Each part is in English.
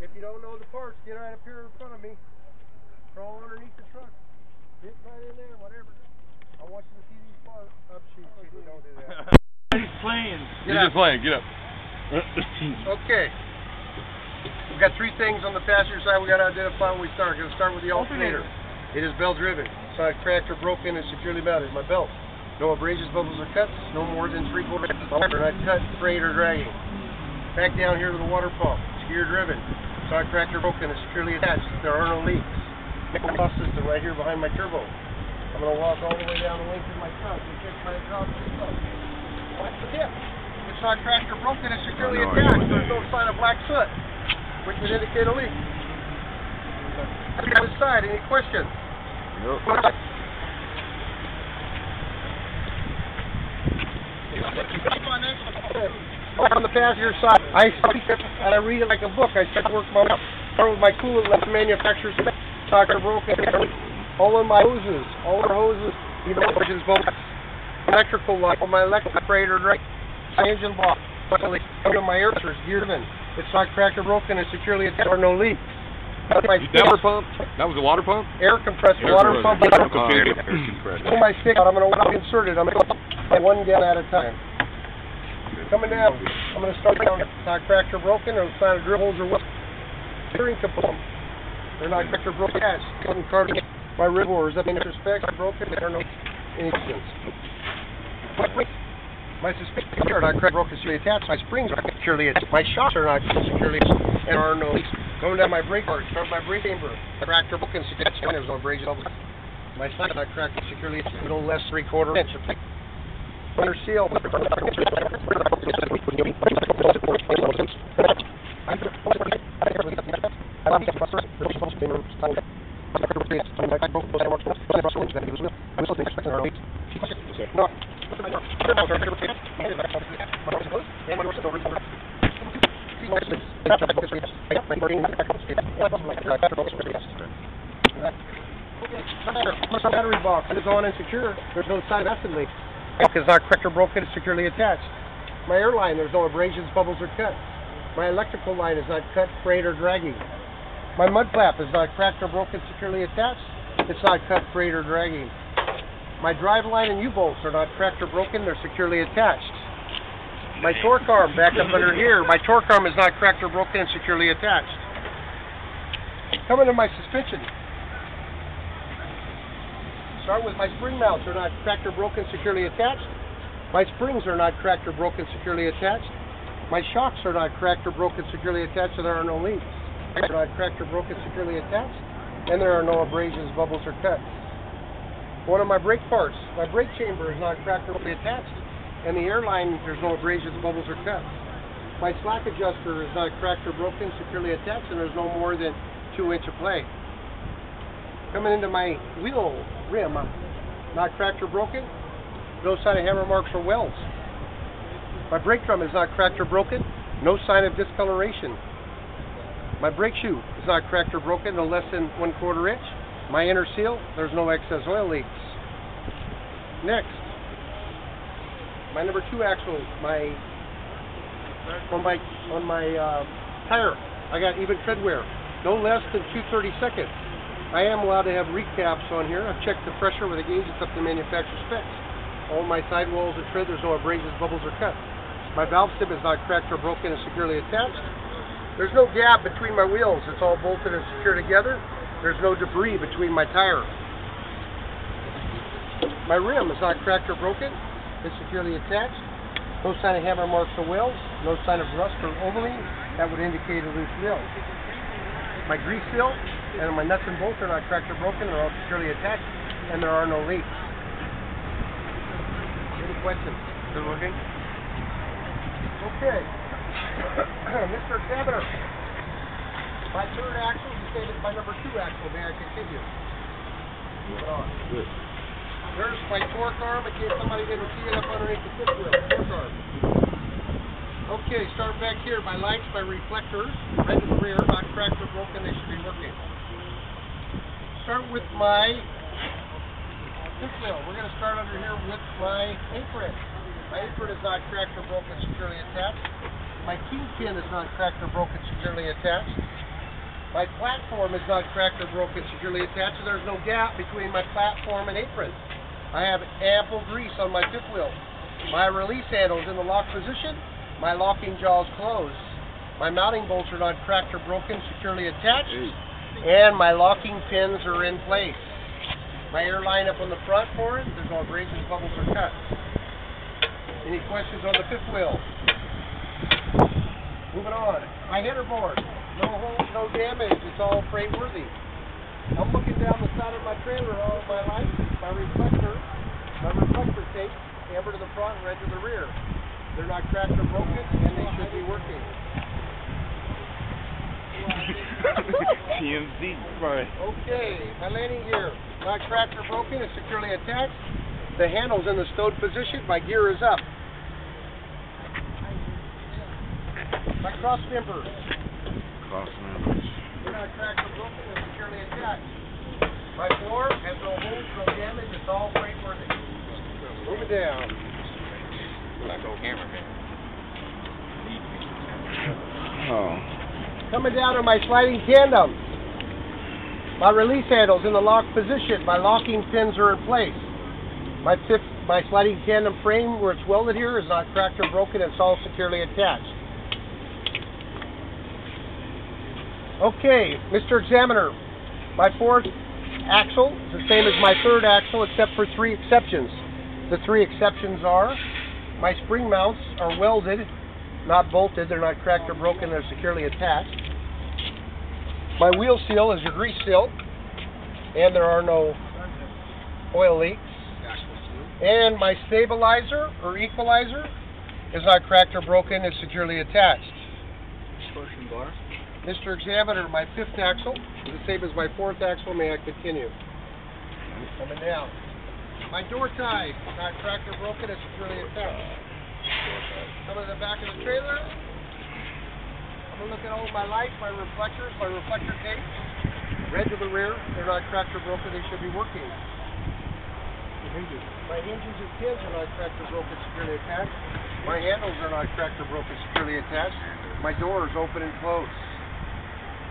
If you don't know the parts, get right up here in front of me. Crawl underneath the truck. Get right in there, whatever. I want you to see these parts. Up, shoot, don't do that. He's playing. You're just playing. Get up. Okay. We've got three things on the passenger side we got to identify when we start. We're going to start with the alternator. It is belt driven. Side cracked or broken and securely mounted. My belt. No abrasions, bubbles, or cuts. No more than 3/4 inches. Not cut, frayed, or dragging. Back down here to the water pump. It's gear driven. Side cracked or broken and securely attached. There are no leaks. Exhaust system right here behind my turbo. I'm going to walk all the way down the length of my trunk and check my exhaust system. Watch the tip. It's not cracked or broken and securely attached. There's no sign of black soot, which would indicate a leak. On the side, any questions? Nope. On the passenger side, I read it like a book. I start to work my way up. Start with my coolant, let the manufacturer's spec. Talk are broken. All of my hoses, all our hoses, even both electrical line, all my electric operator, right? My engine block, my air pressure is gear driven. It's not cracked or broken and securely attached. There are no leaks. That water pump? That was a water pump? Air compressor, water pump. Air compressor. Pull my stick out. I'm going to insert it. I'm going to go 1 gallon at a time. Coming down. I'm going to start down. It's not cracked or broken or sign of drill holes or what. Steering component. They're not cracked or broken. My rib bores up in their specs are broken. There are no incidents. My suspensions are not cracked, broken, securely attached. My springs are securely attached. My shocks are not securely attached. And there are no leaks. Going down my brake bar, start my brake chamber. Cracked or broken, securely attached. There's no abrasions. My slide is not cracked, securely attached. No less 3/4 inch. Under seal. No. Battery box is on and secure. There's no sign of acid leak. It's not cracked or broken, it's securely attached. My air line, there's no abrasions, bubbles, or cuts. My electrical line is not cut, frayed, or dragging. My mud flap is not cracked or broken, securely attached. It's not cut, frayed, or dragging. My drive line and U-bolts are not cracked or broken, they're securely attached. My torque arm, back up under here, my torque arm is not cracked or broken and securely attached. Coming to my suspension. Start with my spring mounts are not cracked or broken, securely attached. My springs are not cracked or broken, securely attached. My shocks are not cracked or broken, securely attached, so there are no leaks. They're not cracked or broken, securely attached, and there are no abrasions, bubbles, or cuts. One of my brake parts, my brake chamber is not cracked or broken attached, and the airline, there's no abrasions, bubbles, or cuts. My slack adjuster is not cracked or broken, securely attached, and there's no more than 2 inch of play. Coming into my wheel rim, not cracked or broken, no sign of hammer marks or welds. My brake drum is not cracked or broken, no sign of discoloration. My brake shoe is not cracked or broken, no less than 1/4 inch. My inner seal, there's no excess oil leaks. Next, my number 2 axle, on my tire, I got even tread wear, no less than 2/32. I am allowed to have recaps on here. I've checked the pressure with a gauge. It's up to manufacturer specs. All my sidewalls and tread, there's no abrasions, bubbles, or cuts. My valve stem is not cracked or broken and securely attached. There's no gap between my wheels. It's all bolted and secured together. There's no debris between my tire. My rim is not cracked or broken. It's securely attached. No sign of hammer marks or welds. No sign of rust or overlean. That would indicate a loose wheel. My grease seal and my nuts and bolts are not cracked or broken. They're all securely attached, and there are no leaks. Any questions? Good looking. Okay. Mr. Examiner, my 3rd axle, you stated my number 2 axle. May I continue? Move on. Good. There's my torque arm in case somebody didn't see it up underneath the fifth wheel. Torque arm. Okay, start back here. My lights, my reflectors, right in the rear, not cracked or broken, they should be working. Start with my fifth wheel. We're going to start under here with my apron. My apron is not cracked or broken, securely attached. My kingpin is not cracked or broken, securely attached. My platform is not cracked or broken, securely attached, so there's no gap between my platform and apron. I have ample grease on my fifth wheel. My release handle is in the lock position. My locking jaw is closed. My mounting bolts are not cracked or broken, securely attached. And my locking pins are in place. My air line up on the front for it. There's no abrasions, bubbles, or cuts. Any questions on the fifth wheel? Moving on. My header board. No holes, no damage. It's all freight worthy. I'm looking down the side of my trailer all my life. My reflector tape, amber to the front, red to the rear. They're not cracked or broken, and they should be working. TMZ, right. Okay, my landing gear, not cracked or broken, it's securely attached. The handle's in the stowed position, my gear is up. My cross members, they're not cracked or broken, they're securely attached. My floor has no holes, no damage, it's all freight worthy. Move it down. Like old cameraman. Oh. Coming down to my sliding tandem. My release handle's in the lock position. My locking pins are in place. My sliding tandem frame where it's welded here is not cracked or broken. It's all securely attached. Okay, Mr. Examiner, my fourth axle is the same as my third axle except for three exceptions. The three exceptions are my spring mounts are welded, not bolted. They're not cracked or broken. They're securely attached. My wheel seal is your grease seal, and there are no oil leaks. And my stabilizer or equalizer is not cracked or broken. It's securely attached. Distortion bar. Mr. Examiner, my fifth axle is the same as my fourth axle. May I continue? Coming down. My door tie, not cracked or broken, it's securely attached. Coming to the back of the trailer. I'm going to look at all my lights, my reflectors, my reflector tape. Red to the rear, they're not cracked or broken, they should be working. My hinges and pins are not cracked or broken, securely attached. My handles are not cracked or broken, securely attached. My doors open and close.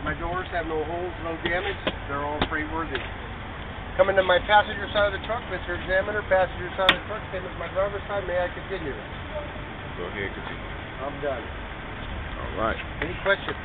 My doors have no holes, no damage. They're all freight worthy. Coming to my passenger side of the truck, Mr. Examiner, passenger side of the truck, same as my driver's side. May I continue? Go ahead, continue. I'm done. All right. Any questions?